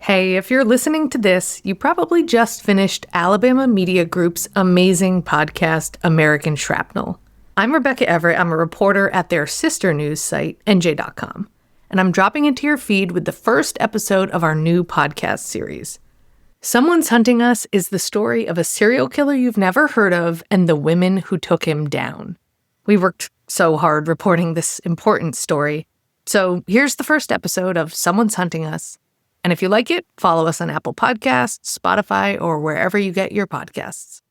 Hey, if you're listening to this, you probably just finished Alabama Media Group's amazing podcast, American Shrapnel. I'm Rebecca Everett. I'm a reporter at their sister news site, NJ.com. And I'm dropping into your feed with the first episode of our new podcast series. Someone's Hunting Us is the story of a serial killer you've never heard of and the women who took him down. We worked so hard reporting this important story. So here's the first episode of Someone's Hunting Us. And if you like it, follow us on Apple Podcasts, Spotify, or wherever you get your podcasts.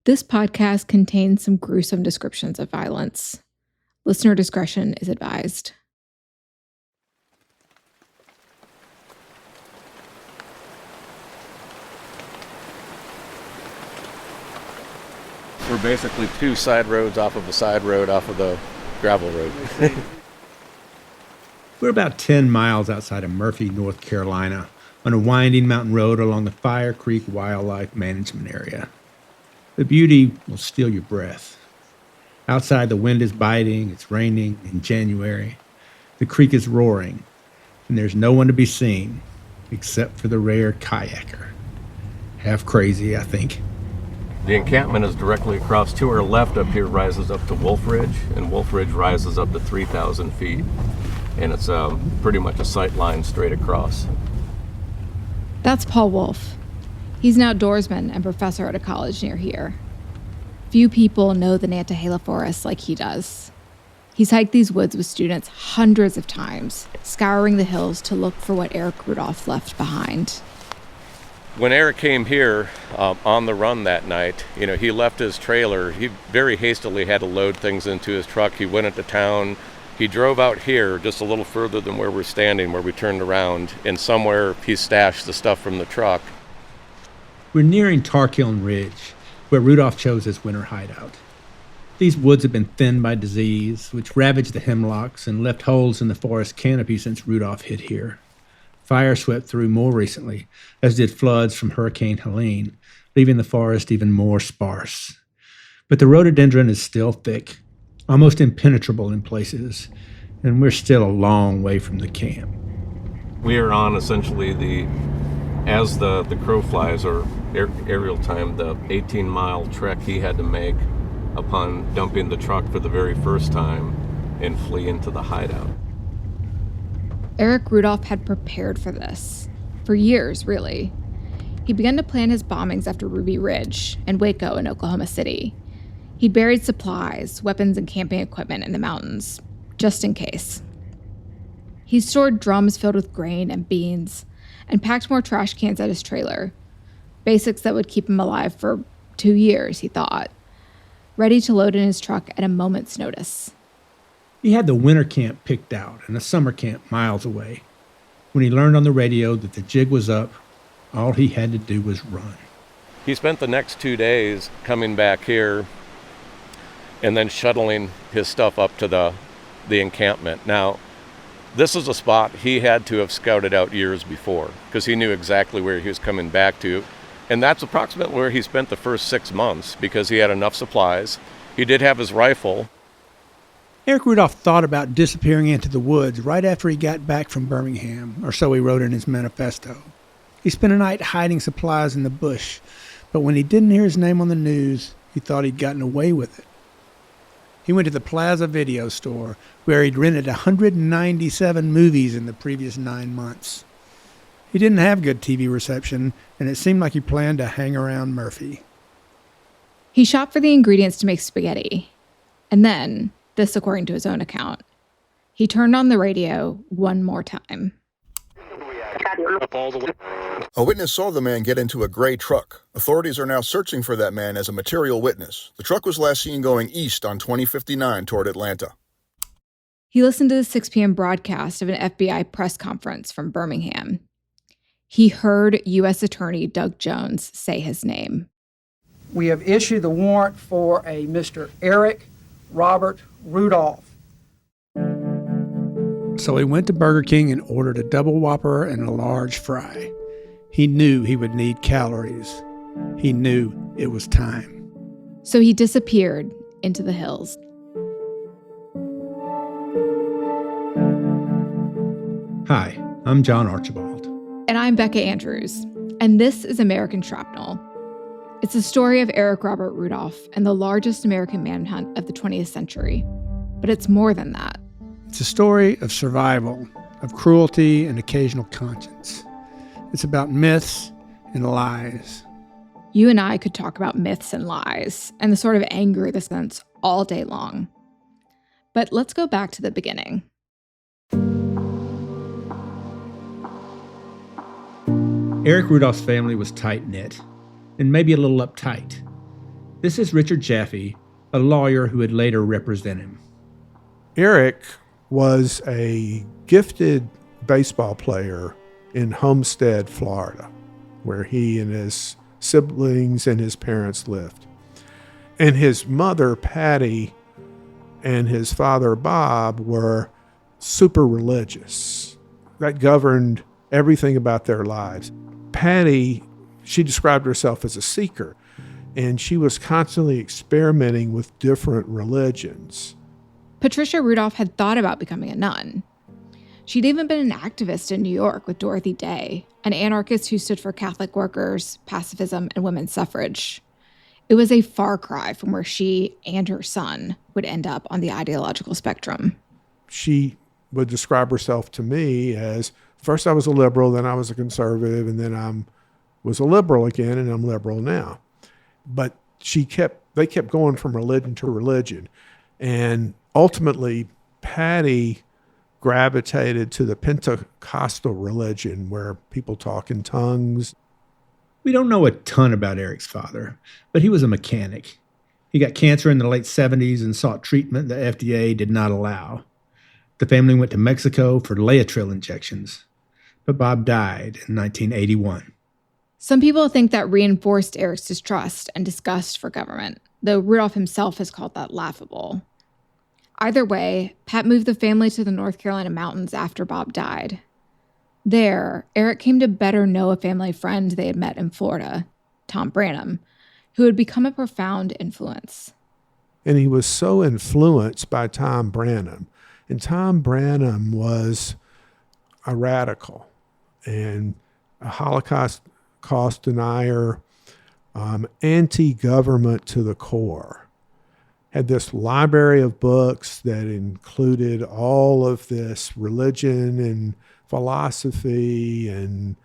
This podcast contains some gruesome descriptions of violence. Listener discretion is advised. We're basically two side roads off of a side road off of the gravel road. We're about 10 miles outside of Murphy, North Carolina, on a winding mountain road along the Fire Creek Wildlife Management Area. The beauty will steal your breath. Outside, the wind is biting, it's raining in January. The creek is roaring, and there's no one to be seen except for the rare kayaker. Half crazy, I think. The encampment is directly across. To our left up here rises up to Wolf Ridge, and Wolf Ridge rises up to 3,000 feet. And it's pretty much a sight line straight across. That's Paul Wolf. He's an outdoorsman and professor at a college near here. Few people know the Nantahala Forest like he does. He's hiked these woods with students hundreds of times, scouring the hills to look for what Eric Rudolph left behind. When Eric came here on the run that night, he left his trailer. He very hastily had to load things into his truck. He went into town. He drove out here just a little further than where we're standing, where we turned around, and somewhere he stashed the stuff from the truck. We're nearing Tarkiln Ridge, where Rudolph chose his winter hideout. These woods have been thinned by disease, which ravaged the hemlocks and left holes in the forest canopy since Rudolph hit here. Fire swept through more recently, as did floods from Hurricane Helene, leaving the forest even more sparse. But the rhododendron is still thick, almost impenetrable in places, and we're still a long way from the camp. We are on essentially as the crow flies, or aerial time, the 18-mile trek he had to make upon dumping the truck for the very first time and flee into the hideout. Eric Rudolph had prepared for this. For years, really. He began to plan his bombings after Ruby Ridge and Waco in Oklahoma City. He'd buried supplies, weapons, and camping equipment in the mountains, just in case. He stored drums filled with grain and beans, and packed more trash cans at his trailer. Basics that would keep him alive for 2 years, he thought. Ready to load in his truck at a moment's notice. He had the winter camp picked out and a summer camp miles away. When he learned on the radio that the jig was up, all he had to do was run. He spent the next 2 days coming back here and then shuttling his stuff up to the encampment. Now, this is a spot he had to have scouted out years before, because he knew exactly where he was coming back to. And that's approximately where he spent the first 6 months, because he had enough supplies. He did have his rifle. Eric Rudolph thought about disappearing into the woods right after he got back from Birmingham, or so he wrote in his manifesto. He spent a night hiding supplies in the bush, but when he didn't hear his name on the news, he thought he'd gotten away with it. He went to the Plaza Video Store, where he'd rented 197 movies in the previous 9 months. He didn't have good TV reception, and it seemed like he planned to hang around Murphy. He shopped for the ingredients to make spaghetti. And then, this according to his own account, he turned on the radio one more time. A witness saw the man get into a gray truck. Authorities are now searching for that man as a material witness. The truck was last seen going east on 2059 toward Atlanta. He listened to the 6 p.m. broadcast of an FBI press conference from Birmingham. He heard U.S. Attorney Doug Jones say his name. We have issued the warrant for a Mr. Eric Robert Rudolph. So he went to Burger King and ordered a double Whopper and a large fry. He knew he would need calories. He knew it was time. So he disappeared into the hills. Hi, I'm John Archibald. And I'm Becca Andrews, and this is American Shrapnel. It's the story of Eric Robert Rudolph and the largest American manhunt of the 20th century. But it's more than that. It's a story of survival, of cruelty and occasional conscience. It's about myths and lies. You and I could talk about myths and lies and the sort of anger this sends all day long. But let's go back to the beginning. Eric Rudolph's family was tight-knit and maybe a little uptight. This is Richard Jaffe, a lawyer who would later represent him. Eric was a gifted baseball player in Homestead, Florida, where he and his siblings and his parents lived. And his mother, Patty, and his father, Bob, were super religious. That governed everything about their lives. Patty, she described herself as a seeker, and she was constantly experimenting with different religions. Patricia Rudolph had thought about becoming a nun. She'd even been an activist in New York with Dorothy Day, an anarchist who stood for Catholic workers, pacifism, and women's suffrage. It was a far cry from where she and her son would end up on the ideological spectrum. She would describe herself to me as, first I was a liberal, then I was a conservative, and then I was a liberal again, and I'm liberal now. But they kept going from religion to religion. And ultimately, Patty gravitated to the Pentecostal religion where people talk in tongues. We don't know a ton about Eric's father, but he was a mechanic. He got cancer in the late 70s and sought treatment the FDA did not allow. The family went to Mexico for Laetrile injections, but Bob died in 1981. Some people think that reinforced Eric's distrust and disgust for government, though Rudolph himself has called that laughable. Either way, Pat moved the family to the North Carolina mountains after Bob died. There, Eric came to better know a family friend they had met in Florida, Tom Branham, who had become a profound influence. And he was so influenced by Tom Branham. And Tom Branham was a radical and a Holocaust denier, anti-government to the core. Had this library of books that included all of this religion and philosophy and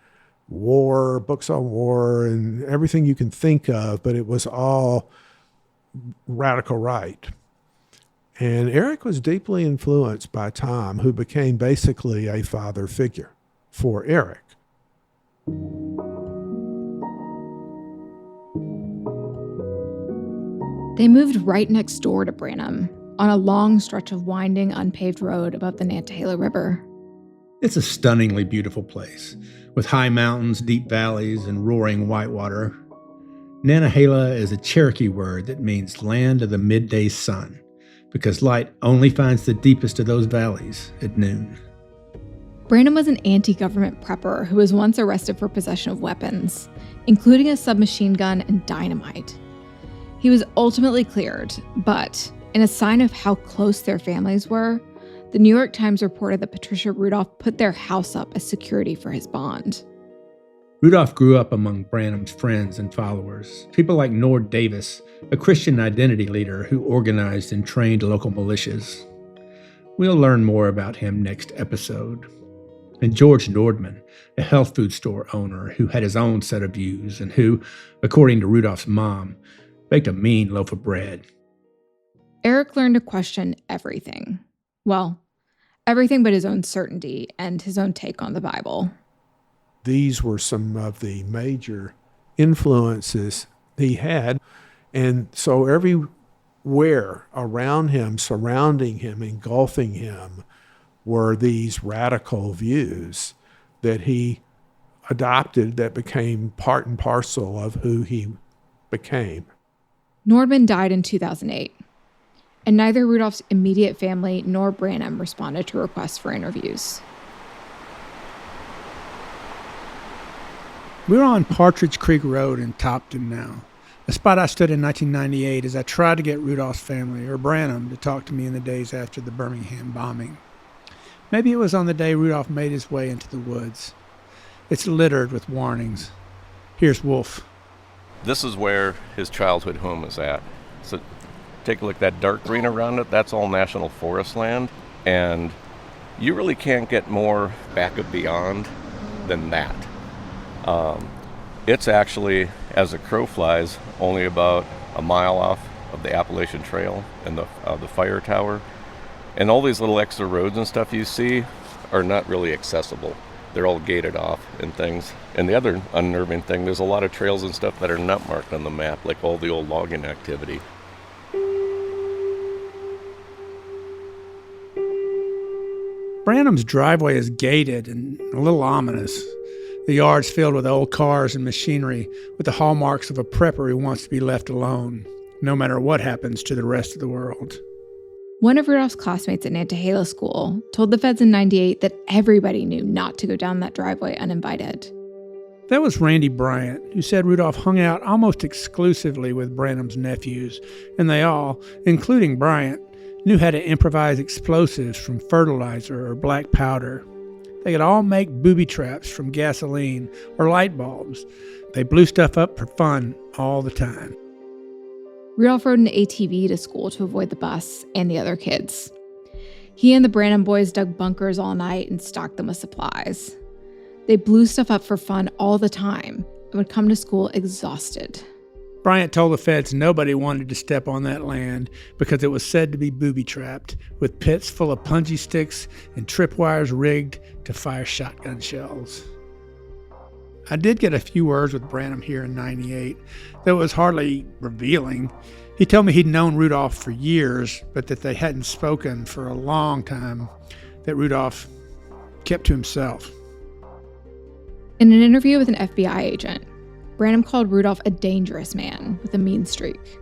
war, books on war and everything you can think of, but it was all radical right. And Eric was deeply influenced by Tom, who became basically a father figure for Eric. They moved right next door to Branham, on a long stretch of winding, unpaved road above the Nantahala River. It's a stunningly beautiful place, with high mountains, deep valleys, and roaring whitewater. Nantahala is a Cherokee word that means land of the midday sun, because light only finds the deepest of those valleys at noon. Branham was an anti-government prepper who was once arrested for possession of weapons, including a submachine gun and dynamite. He was ultimately cleared, but in a sign of how close their families were, the New York Times reported that Patricia Rudolph put their house up as security for his bond. Rudolph grew up among Branham's friends and followers, people like Nord Davis, a Christian identity leader who organized and trained local militias. We'll learn more about him next episode. And George Nordman, a health food store owner who had his own set of views and who, according to Rudolph's mom, baked a mean loaf of bread. Eric learned to question everything. Well, everything but his own certainty and his own take on the Bible. These were some of the major influences he had. And so everywhere around him, surrounding him, engulfing him, were these radical views that he adopted that became part and parcel of who he became. Nordman died in 2008, and neither Rudolph's immediate family nor Branham responded to requests for interviews. We're on Partridge Creek Road in Topton now, a spot I stood in 1998 as I tried to get Rudolph's family, or Branham, to talk to me in the days after the Birmingham bombing. Maybe it was on the day Rudolph made his way into the woods. It's littered with warnings. Here's Wolf. This is where his childhood home is at. So take a look, that dark green around it, that's all national forest land. And you really can't get more back of beyond than that. It's actually, as the crow flies, only about a mile off of the Appalachian Trail and the fire tower. And all these little extra roads and stuff you see are not really accessible. They're all gated off and things. And the other unnerving thing, there's a lot of trails and stuff that are not marked on the map, like all the old logging activity. Branham's driveway is gated and a little ominous. The yard's filled with old cars and machinery with the hallmarks of a prepper who wants to be left alone, no matter what happens to the rest of the world. One of Rudolph's classmates at Nantahala School told the feds in '98 that everybody knew not to go down that driveway uninvited. That was Randy Bryant, who said Rudolph hung out almost exclusively with Branham's nephews, and they all, including Bryant, knew how to improvise explosives from fertilizer or black powder. They could all make booby traps from gasoline or light bulbs. They blew stuff up for fun all the time. Rudolph rode an ATV to school to avoid the bus and the other kids. He and the Branham boys dug bunkers all night and stocked them with supplies. They blew stuff up for fun all the time and would come to school exhausted. Bryant told the feds nobody wanted to step on that land because it was said to be booby-trapped, with pits full of punji sticks and tripwires rigged to fire shotgun shells. I did get a few words with Branham here in '98, though it was hardly revealing. He told me he'd known Rudolph for years, but that they hadn't spoken for a long time, that Rudolph kept to himself. In an interview with an FBI agent, Branham called Rudolph a dangerous man with a mean streak.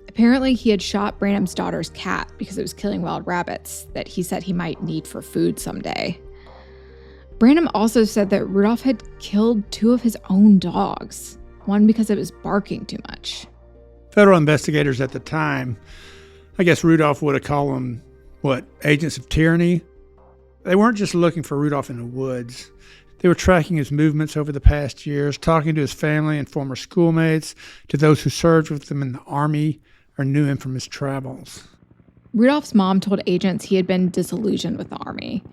Apparently, he had shot Branham's daughter's cat because it was killing wild rabbits that he said he might need for food someday. Branham also said that Rudolph had killed 2 of his own dogs, one because it was barking too much. Federal investigators at the time, I guess Rudolph would have called them, agents of tyranny? They weren't just looking for Rudolph in the woods. They were tracking his movements over the past years, talking to his family and former schoolmates, to those who served with him in the Army or knew him from his travels. Rudolph's mom told agents he had been disillusioned with the Army.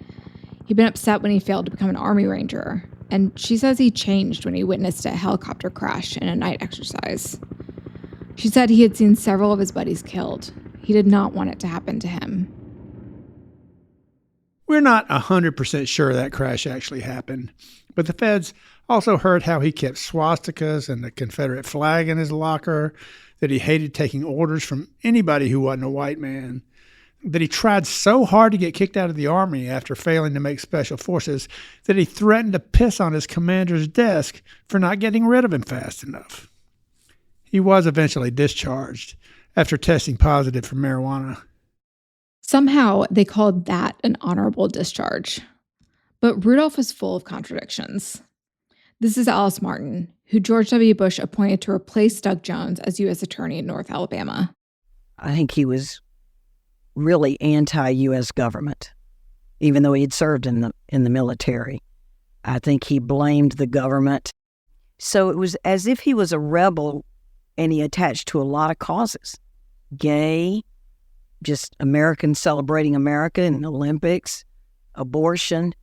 He'd been upset when he failed to become an Army Ranger, and she says he changed when he witnessed a helicopter crash in a night exercise. She said he had seen several of his buddies killed. He did not want it to happen to him. We're not 100% sure that crash actually happened, but the feds also heard how he kept swastikas and the Confederate flag in his locker, that he hated taking orders from anybody who wasn't a white man, that he tried so hard to get kicked out of the Army after failing to make special forces that he threatened to piss on his commander's desk for not getting rid of him fast enough. He was eventually discharged after testing positive for marijuana. Somehow, they called that an honorable discharge. But Rudolph was full of contradictions. This is Alice Martin, who George W. Bush appointed to replace Doug Jones as U.S. Attorney in North Alabama. I think he was really anti-U.S. government, even though he had served in the military. I think he blamed the government. So it was as if he was a rebel, and he attached to a lot of causes. Gay, just Americans celebrating America and the Olympics, abortion,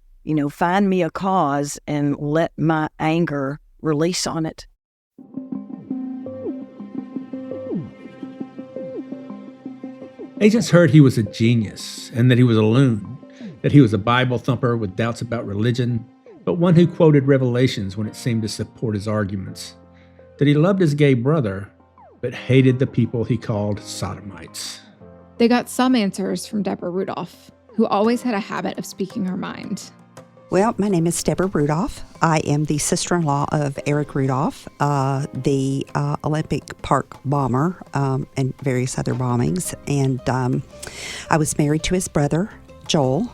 find me a cause and let my anger release on it. Agents heard he was a genius and that he was a loon, that he was a Bible thumper with doubts about religion, but one who quoted Revelations when it seemed to support his arguments, that he loved his gay brother, but hated the people he called sodomites. They got some answers from Deborah Rudolph, who always had a habit of speaking her mind. Well, my name is Deborah Rudolph. I am the sister-in-law of Eric Rudolph, the Olympic Park bomber and various other bombings. And I was married to his brother, Joel.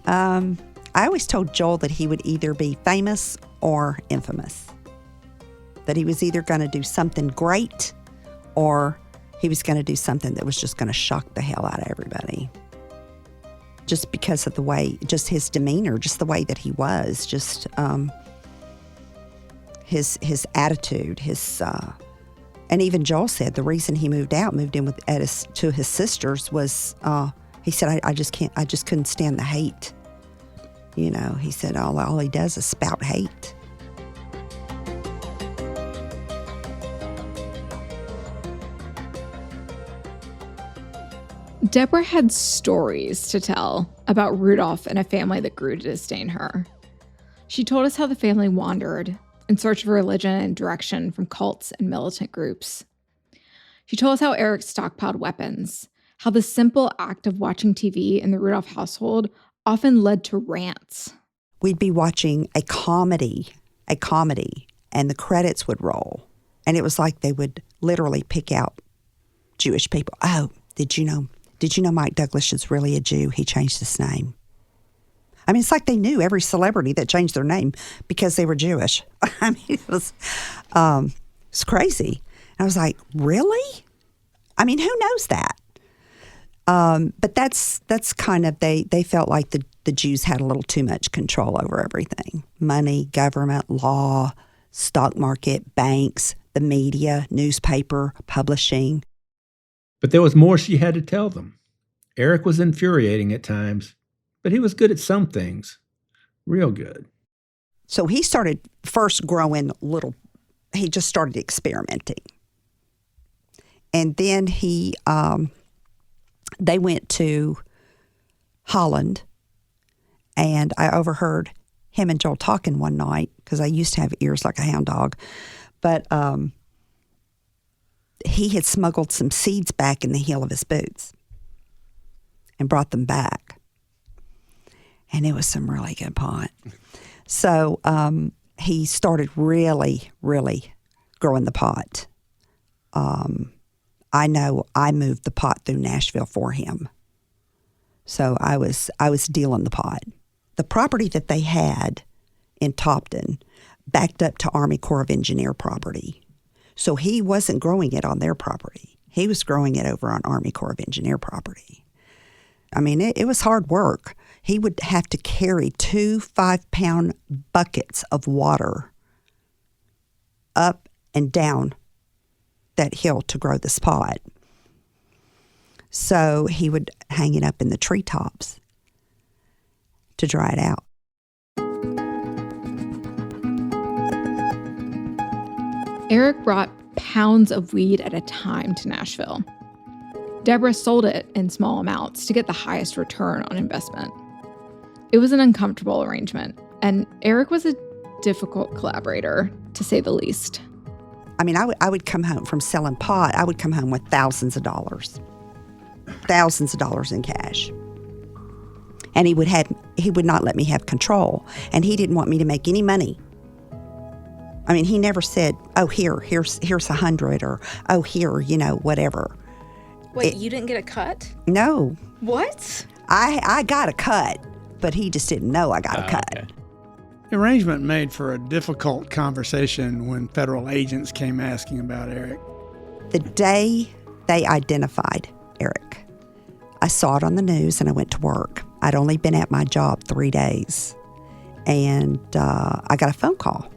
I always told Joel that he would either be famous or infamous, that he was either going to do something great or he was going to do something that was just going to shock the hell out of everybody. Just because of the way, just his demeanor, just the way that he was, just his attitude, and even Joel said the reason he moved in to his sisters was, he said, I just couldn't stand the hate. You know, he said all he does is spout hate. Deborah had stories to tell about Rudolph and a family that grew to disdain her. She told us how the family wandered in search of religion and direction from cults and militant groups. She told us how Eric stockpiled weapons, how the simple act of watching TV in the Rudolph household often led to rants. We'd be watching a comedy, and the credits would roll. And it was like they would literally pick out Jewish people. Oh, did you know Mike Douglas is really a Jew? He changed his name. I mean, it's like they knew every celebrity that changed their name because they were Jewish. I mean, it's crazy. And I was like, really? I mean, who knows that? But that's kind of, they felt like the Jews had a little too much control over everything. Money, government, law, stock market, banks, the media, newspaper, publishing. But there was more she had to tell them. Eric was infuriating at times, but he was good at some things. Real good. So he started first growing he just started experimenting. And then they went to Holland, and I overheard him and Joel talking one night, because I used to have ears like a hound dog. But he had smuggled some seeds back in the heel of his boots and brought them back. And it was some really good pot. So he started really, really growing the pot. I know I moved the pot through Nashville for him. So I was dealing the pot. The property that they had in Topton backed up to Army Corps of Engineer property. So he wasn't growing it on their property. He was growing it over on Army Corps of Engineer property. I mean, it was hard work. He would have to carry 2 5-pound buckets of water up and down that hill to grow this pot. So he would hang it up in the treetops to dry it out. Eric brought pounds of weed at a time to Nashville. Deborah sold it in small amounts to get the highest return on investment. It was an uncomfortable arrangement, and Eric was a difficult collaborator, to say the least. I mean, I would come home from selling pot. I would come home with thousands of dollars in cash. And he would not let me have control, and he didn't want me to make any money. I mean, he never said, "Oh, here's 100," or "Oh, here, whatever." Wait, you didn't get a cut? No. What? I got a cut, but he just didn't know I got a cut. Okay. The arrangement made for a difficult conversation when federal agents came asking about Eric. The day they identified Eric, I saw it on the news and I went to work. I'd only been at my job 3 days, and I got a phone call.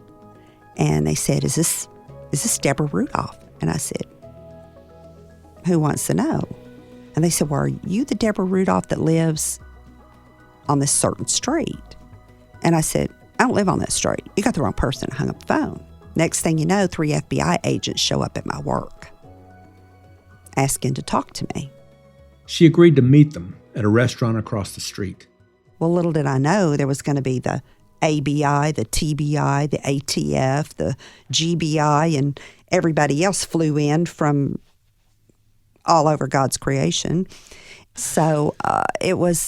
And they said, is this Deborah Rudolph? And I said, who wants to know? And they said, well, are you the Deborah Rudolph that lives on this certain street? And I said, I don't live on that street. You got the wrong person. I hung up the phone. Next thing you know, 3 FBI agents show up at my work asking to talk to me. She agreed to meet them at a restaurant across the street. Well, little did I know there was going to be the ABI, the TBI, the ATF, the GBI, and everybody else flew in from all over God's creation. So it was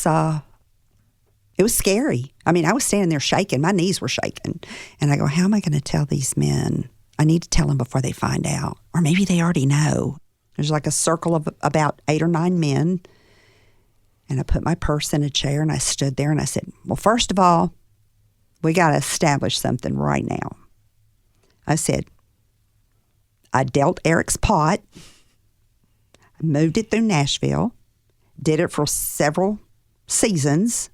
scary. I mean, I was standing there shaking. My knees were shaking. And I go, how am I going to tell these men? I need to tell them before they find out. Or maybe they already know. There's like a circle of about 8 or 9 men. And I put my purse in a chair and I stood there and I said, well, first of all, we got to establish something right now. I said, I dealt Eric's pot, moved it through Nashville, did it for several seasons.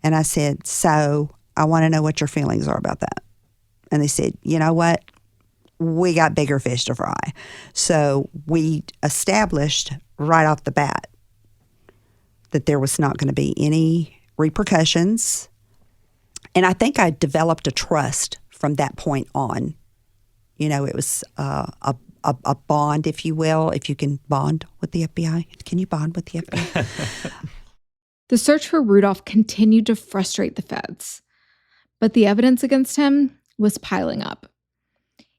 And I said, so I want to know what your feelings are about that. And they said, you know what? We got bigger fish to fry. So we established right off the bat that there was not going to be any repercussions. And I think I developed a trust from that point on. You know, it was a bond, if you will, if you can bond with the FBI. Can you bond with the FBI? The search for Rudolph continued to frustrate the feds, but the evidence against him was piling up.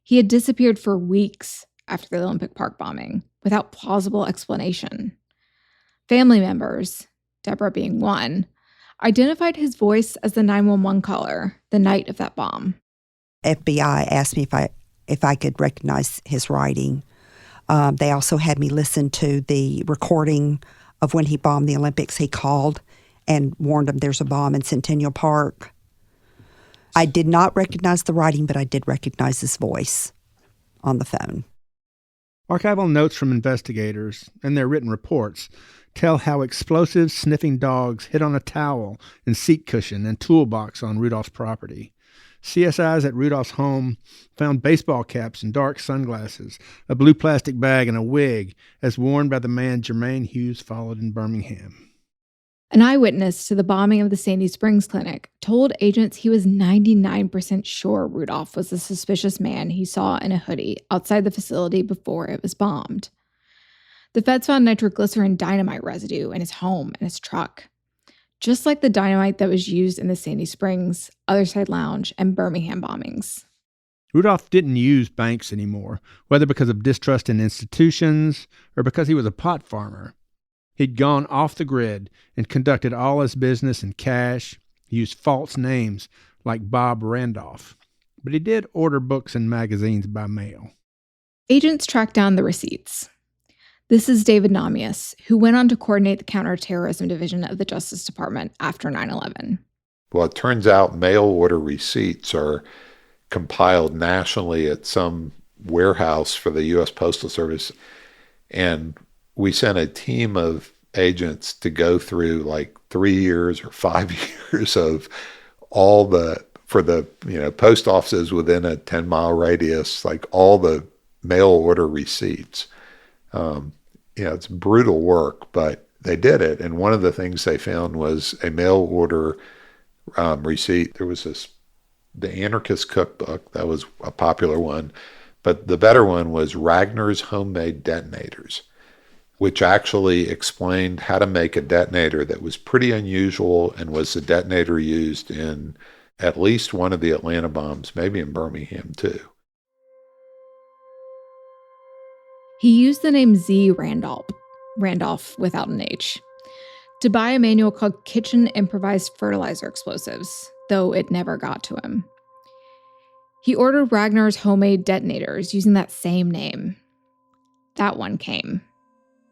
He had disappeared for weeks after the Olympic Park bombing without plausible explanation. Family members, Deborah being one, identified his voice as the 911 caller the night of that bomb. FBI asked me if I could recognize his writing. They also had me listen to the recording of when he bombed the Olympics. He called and warned them there's a bomb in Centennial Park. I did not recognize the writing, but I did recognize his voice on the phone. Archival notes from investigators and their written reports tell how explosive sniffing dogs hit on a towel and seat cushion and toolbox on Rudolph's property. CSIs at Rudolph's home found baseball caps and dark sunglasses, a blue plastic bag, and a wig, as worn by the man Jermaine Hughes followed in Birmingham. An eyewitness to the bombing of the Sandy Springs clinic told agents he was 99% sure Rudolph was the suspicious man he saw in a hoodie outside the facility before it was bombed. The feds found nitroglycerin dynamite residue in his home and his truck, just like the dynamite that was used in the Sandy Springs, Other Side Lounge, and Birmingham bombings. Rudolph didn't use banks anymore, whether because of distrust in institutions or because he was a pot farmer. He'd gone off the grid and conducted all his business in cash. He used false names like Bob Randolph, but he did order books and magazines by mail. Agents tracked down the receipts. This is David Namias, who went on to coordinate the counterterrorism division of the Justice Department after 9/11. Well, it turns out mail order receipts are compiled nationally at some warehouse for the U.S. Postal Service. And we sent a team of agents to go through like 3 years or 5 years of all for the post offices within a 10-mile radius, like all the mail order receipts. It's brutal work, but they did it. And one of the things they found was a mail order receipt. There was the Anarchist Cookbook. That was a popular one. But the better one was Ragner's Homemade Detonators, which actually explained how to make a detonator that was pretty unusual and was the detonator used in at least one of the Atlanta bombs, maybe in Birmingham too. He used the name Z. Randolph without an H, to buy a manual called Kitchen Improvised Fertilizer Explosives, though it never got to him. He ordered Ragner's Homemade Detonators using that same name. That one came.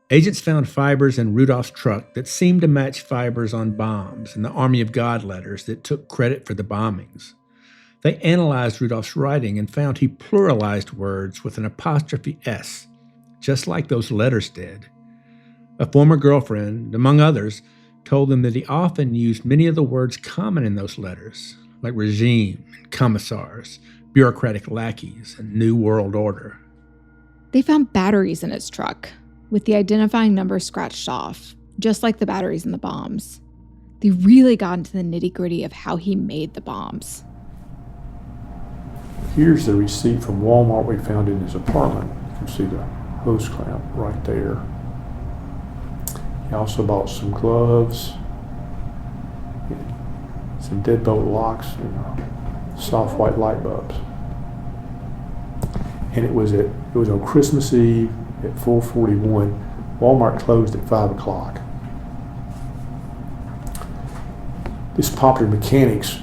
Agents found fibers in Rudolph's truck that seemed to match fibers on bombs and the Army of God letters that took credit for the bombings. They analyzed Rudolph's writing and found he pluralized words with an apostrophe S, just like those letters did. A former girlfriend, among others, told them that he often used many of the words common in those letters, like regime and commissars, bureaucratic lackeys, and New World Order. They found batteries in his truck, with the identifying number scratched off, just like the batteries in the bombs. They really got into the nitty-gritty of how he made the bombs. Here's the receipt from Walmart we found in his apartment. You can see the hose clamp right there. He also bought some gloves, some deadbolt locks, and soft white light bulbs. And it was on Christmas Eve at 4:41. Walmart closed at 5 o'clock. This Popular Mechanics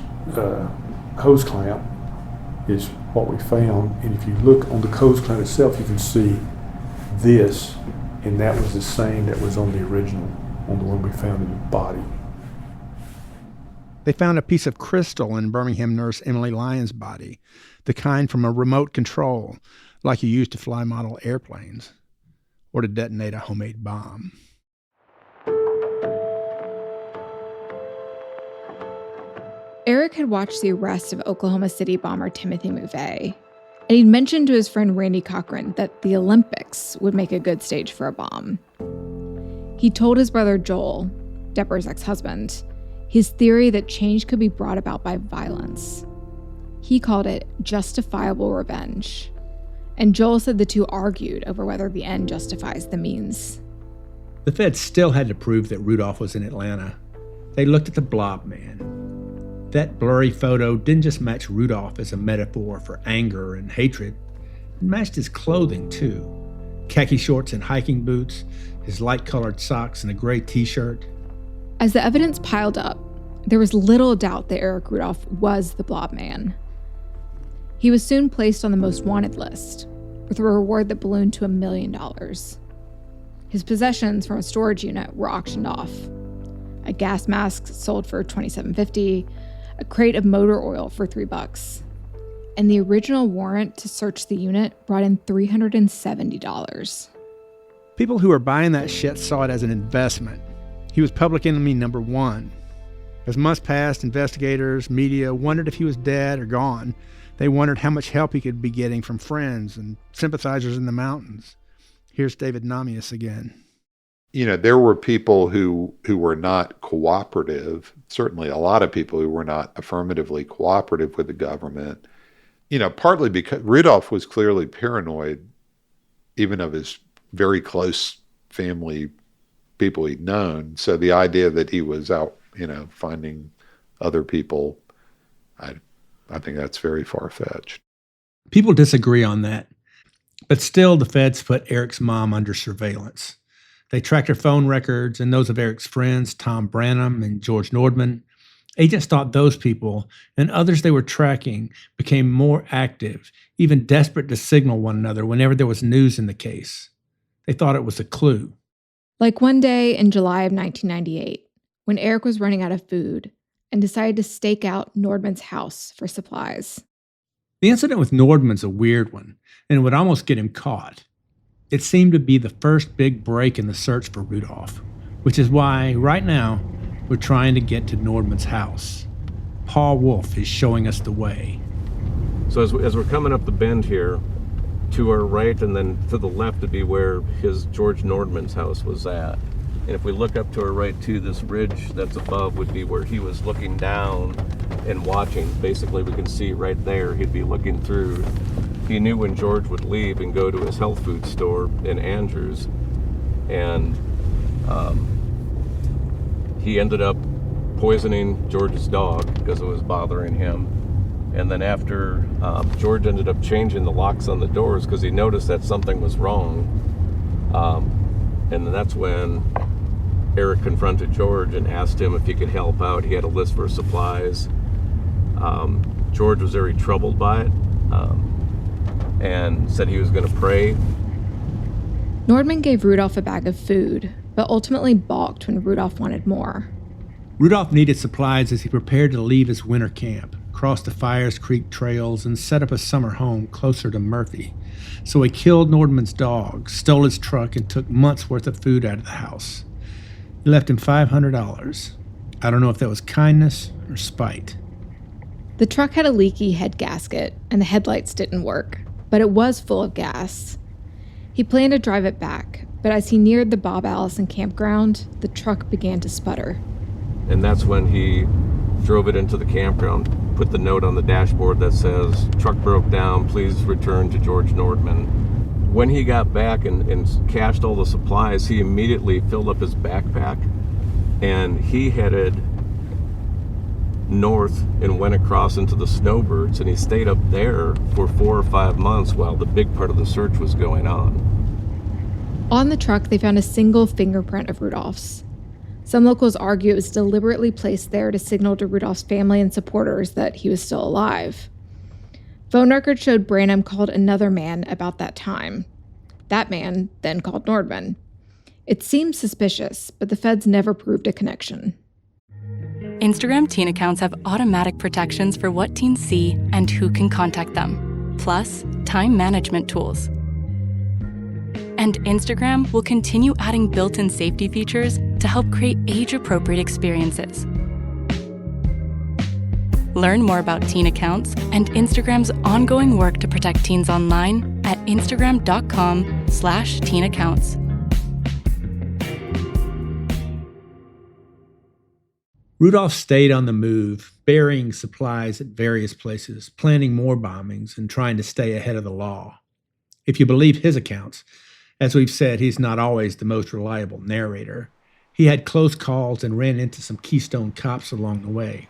hose clamp is what we found, and if you look on the hose clamp itself, you can see this, and that was the same that was on the original, on the one we found in the body. They found a piece of crystal in Birmingham nurse Emily Lyons' body, the kind from a remote control, like you use to fly model airplanes or to detonate a homemade bomb. Eric had watched the arrest of Oklahoma City bomber Timothy McVeigh, and he'd mentioned to his friend Randy Cochran that the Olympics would make a good stage for a bomb. He told his brother Joel, Deborah's ex-husband, his theory that change could be brought about by violence. He called it justifiable revenge, and Joel said the two argued over whether the end justifies the means. The feds still had to prove that Rudolph was in Atlanta. They looked at the blob man. That blurry photo didn't just match Rudolph as a metaphor for anger and hatred. It matched his clothing, too. Khaki shorts and hiking boots, his light-colored socks and a gray t-shirt. As the evidence piled up, there was little doubt that Eric Rudolph was the blob man. He was soon placed on the most wanted list, with a reward that ballooned to $1 million. His possessions from a storage unit were auctioned off. A gas mask sold for $27.50, a crate of motor oil for $3, and the original warrant to search the unit brought in $370. People who were buying that shit saw it as an investment. He was public enemy number one. As months passed, investigators, media wondered if he was dead or gone. They wondered how much help he could be getting from friends and sympathizers in the mountains. Here's David Namias again. You know, there were people who were not cooperative, certainly a lot of people who were not affirmatively cooperative with the government, you know, partly because Rudolph was clearly paranoid, even of his very close family, people he'd known. So the idea that he was out, you know, finding other people, I think that's very far-fetched. People disagree on that. But still, the feds put Eric's mom under surveillance. They tracked her phone records and those of Eric's friends, Tom Branham and George Nordman. Agents thought those people and others they were tracking became more active, even desperate to signal one another whenever there was news in the case. They thought it was a clue. Like one day in July of 1998, when Eric was running out of food and decided to stake out Nordman's house for supplies. The incident with Nordman's a weird one, and would almost get him caught. It seemed to be the first big break in the search for Rudolph, which is why, right now, we're trying to get to Nordman's house. Paul Wolf is showing us the way. So as we're coming up the bend here, to our right and then to the left would be where his George Nordman's house was at. And if we look up to our right too, this ridge that's above would be where he was looking down and watching. Basically, we can see right there, he'd be looking through. He knew when George would leave and go to his health food store in Andrews. And he ended up poisoning George's dog because it was bothering him. And then after George ended up changing the locks on the doors because he noticed that something was wrong. And then that's when Eric confronted George and asked him if he could help out. He had a list for supplies. George was very troubled by it and said he was going to pray. Nordman gave Rudolph a bag of food, but ultimately balked when Rudolph wanted more. Rudolph needed supplies as he prepared to leave his winter camp, cross the Fires Creek trails, and set up a summer home closer to Murphy. So he killed Nordman's dog, stole his truck, and took months' worth of food out of the house. He left him $500. I don't know if that was kindness or spite. The truck had a leaky head gasket, and the headlights didn't work, but it was full of gas. He planned to drive it back, but as he neared the Bob Allison campground, the truck began to sputter. And that's when he drove it into the campground, put the note on the dashboard that says, "Truck broke down, please return to George Nordman." When he got back and cached all the supplies, he immediately filled up his backpack and he headed north and went across into the snowbirds, and he stayed up there for 4 or 5 months while the big part of the search was going on. On the truck, they found a single fingerprint of Rudolph's. Some locals argue it was deliberately placed there to signal to Rudolph's family and supporters that he was still alive. Phone records showed Branham called another man about that time. That man then called Nordman. It seemed suspicious, but the feds never proved a connection. Instagram teen accounts have automatic protections for what teens see and who can contact them, plus time management tools. And Instagram will continue adding built-in safety features to help create age-appropriate experiences. Learn more about teen accounts and Instagram's ongoing work to protect teens online at instagram.com/teen accounts. Rudolph stayed on the move, burying supplies at various places, planning more bombings, and trying to stay ahead of the law. If you believe his accounts, as we've said, he's not always the most reliable narrator. He had close calls and ran into some Keystone cops along the way.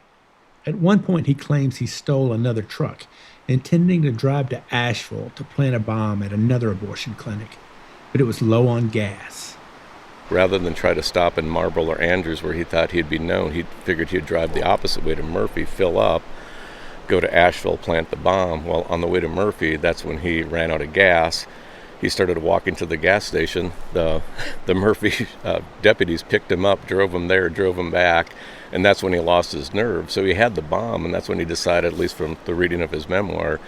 At one point, he claims he stole another truck, intending to drive to Asheville to plant a bomb at another abortion clinic, but it was low on gas. Rather than try to stop in Marlboro or Andrews where he thought he'd be known, he figured he'd drive the opposite way to Murphy, fill up, go to Asheville, plant the bomb. Well, on the way to Murphy, that's when he ran out of gas. He started walking to the gas station. The Murphy deputies picked him up, drove him there, drove him back, and that's when he lost his nerve. So he had the bomb, and that's when he decided, at least from the reading of his memoir,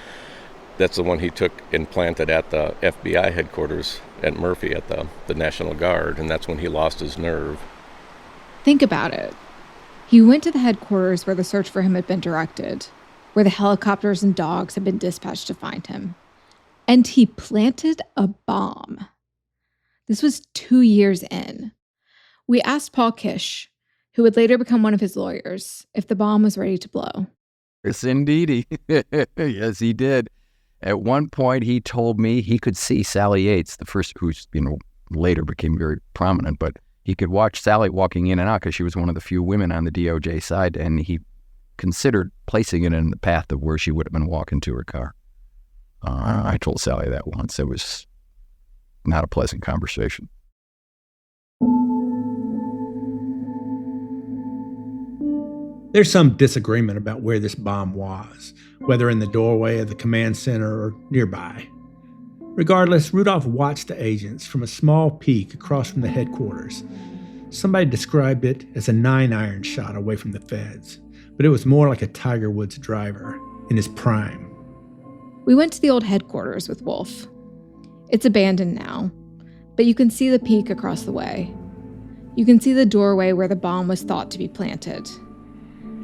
that's the one he took and planted at the FBI headquarters at Murphy at the National Guard, and that's when he lost his nerve. Think about it. He went to the headquarters where the search for him had been directed, where the helicopters and dogs had been dispatched to find him. And he planted a bomb. This was 2 years in. We asked Paul Kish, who would later become one of his lawyers, if the bomb was ready to blow. Yes, indeed. Yes, he did. At one point, he told me he could see Sally Yates, the first, who's later became very prominent, but he could watch Sally walking in and out because she was one of the few women on the DOJ side, and he considered placing it in the path of where she would have been walking to her car. I told Sally that once. It was not a pleasant conversation. There's some disagreement about where this bomb was, whether in the doorway of the command center or nearby. Regardless, Rudolph watched the agents from a small peak across from the headquarters. Somebody described it as a 9-iron shot away from the feds, but it was more like a Tiger Woods driver in his prime. We went to the old headquarters with Wolf. It's abandoned now, but you can see the peak across the way. You can see the doorway where the bomb was thought to be planted.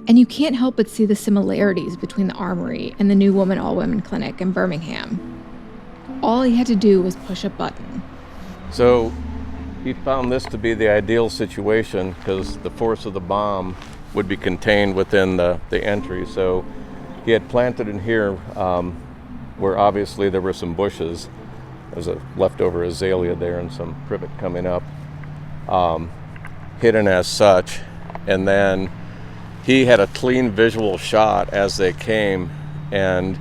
And you can't help but see the similarities between the armory and the New Woman All-Women Clinic in Birmingham. All he had to do was push a button. So he found this to be the ideal situation because the force of the bomb would be contained within the entry. So he had planted in here where obviously there were some bushes. There's a leftover azalea there and some privet coming up, hidden as such. And then he had a clean visual shot as they came, and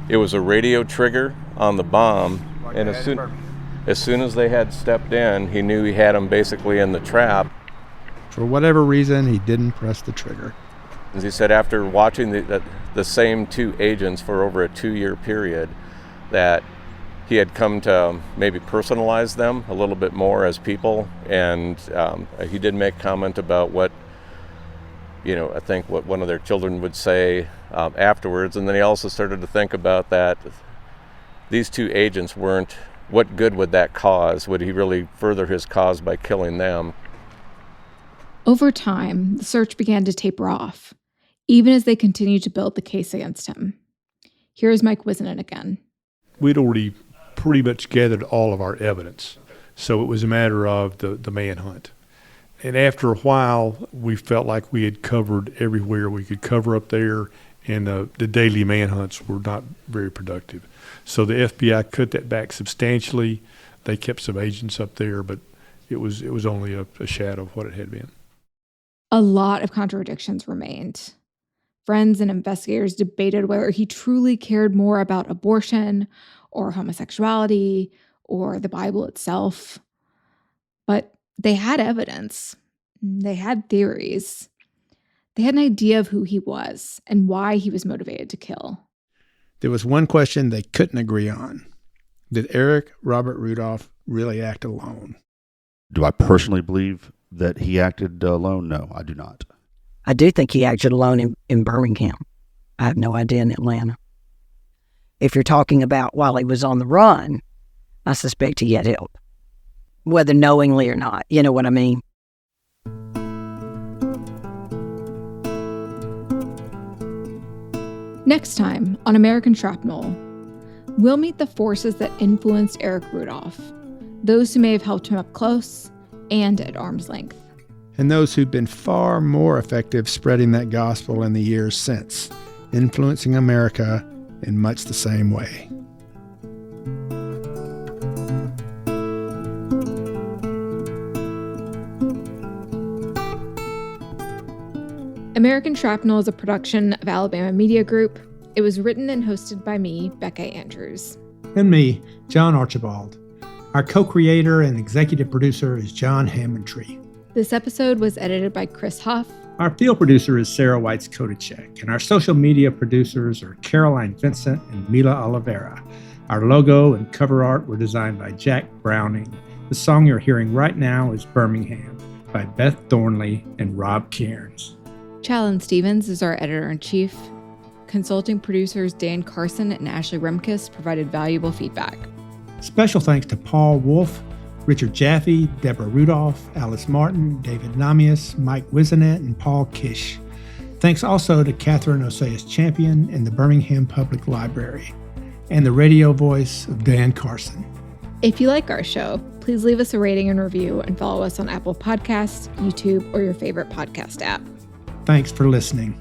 it was a radio trigger on the bomb. And as soon as they had stepped in, he knew he had them basically in the trap. For whatever reason, he didn't press the trigger. As he said, after watching the same two agents for over a 2-year period, that he had come to maybe personalize them a little bit more as people. And he did make comment about what, I think what one of their children would say afterwards. And then he also started to think about that these two agents weren't, what good would that cause? Would he really further his cause by killing them? Over time, the search began to taper off, even as they continued to build the case against him. Here's Mike Wisnant again. We'd already pretty much gathered all of our evidence, so it was a matter of the manhunt. And after a while, we felt like we had covered everywhere we could cover up there, and the daily manhunts were not very productive. So the FBI cut that back substantially. They kept some agents up there, but it was only a shadow of what it had been. A lot of contradictions remained. Friends and investigators debated whether he truly cared more about abortion or homosexuality or the Bible itself. But they had evidence. They had theories. They had an idea of who he was and why he was motivated to kill. There was one question they couldn't agree on. Did Eric Robert Rudolph really act alone? Do I personally believe that he acted alone? No, I do not. I do think he acted alone in Birmingham. I have no idea in Atlanta. If you're talking about while he was on the run, I suspect he had help, whether knowingly or not. You know what I mean? Next time on American Shrapnel, we'll meet the forces that influenced Eric Rudolph, those who may have helped him up close and at arm's length. And those who've been far more effective spreading that gospel in the years since, influencing America in much the same way. American Shrapnel is a production of Alabama Media Group. It was written and hosted by me, Becca Andrews. And me, John Archibald. Our co-creator and executive producer is John Hammontree. This episode was edited by Chris Hoff. Our field producer is Sarah Whites-Koditscheck, and our social media producers are Caroline Vincent and Mila Olivera. Our logo and cover art were designed by Jack Browning. The song you're hearing right now is Birmingham by Beth Thornley and Rob Cairns. Challen Stevens is our editor-in-chief. Consulting producers Dan Carson and Ashley Remkes provided valuable feedback. Special thanks to Paul Wolf, Richard Jaffe, Deborah Rudolph, Alice Martin, David Namias, Mike Wizenet, and Paul Kish. Thanks also to Catherine Oseas Champion and the Birmingham Public Library, and the radio voice of Dan Carson. If you like our show, please leave us a rating and review and follow us on Apple Podcasts, YouTube, or your favorite podcast app. Thanks for listening.